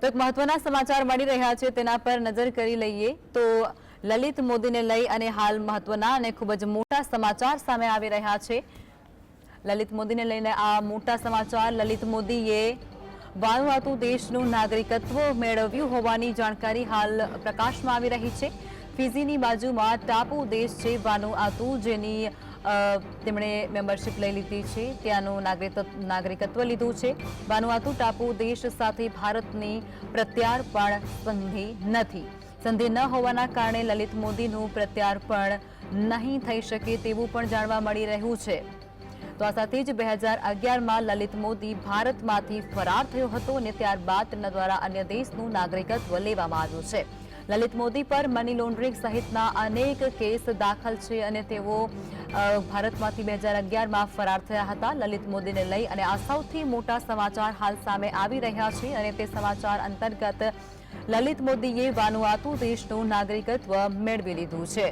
તો એક મહત્વના સમાચાર મળી રહ્યા છે તેના પર નજર કરી લઈએ તો લલિત મોદીને લઈ અને હાલ મહત્વના અને ખૂબ જ મોટા સમાચાર સામે આવી રહ્યા છે। લલિત મોદીને લઈને આ મોટા સમાચાર। લલિત મોદીએ વાનુઆતુ દેશનું નાગરિકત્વ મેળવ્યું હોવાની જાણકારી હાલ પ્રકાશમાં આવી રહી છે। ફિજીની બાજુમાં ટાપુ દેશ છે વાનુઆતુ, જેની તેમણે મેમ્બરશિપ લઈ લીધી છે, ત્યાંનું નાગરિકત્વ લીધું છે। વાનુઆતુ ટાપુ દેશ સાથે ભારતની પ્રત્યાર્પણ સંધિ નથી। સંધિ ન હોવાના કારણે લલિત મોદીનું પ્રત્યાર્પણ નહીં થઈ શકે તેવું પણ જાણવા મળી રહ્યું છે। તો આ સાથે જ 2011માં લલિત મોદી ભારતમાંથી ફરાર થયો હતો અને ત્યારબાદ તેના દ્વારા અન્ય દેશનું નાગરિકત્વ લેવામાં આવ્યું છે। લલિત મોદી પર મની લોન્ડરિંગ સહિતના અનેક કેસ દાખલ છે અને તેઓ ભારતમાંથી 2011માં ફરાર થયા હતા। લલિત મોદીને લઈ અને આ સૌથી મોટા સમાચાર હાલ સામે આવી રહ્યા છે અને તે સમાચાર અંતર્ગત લલિત મોદીએ વાનુઆતુ દેશનું નાગરિકત્વ મેળવી લીધું છે।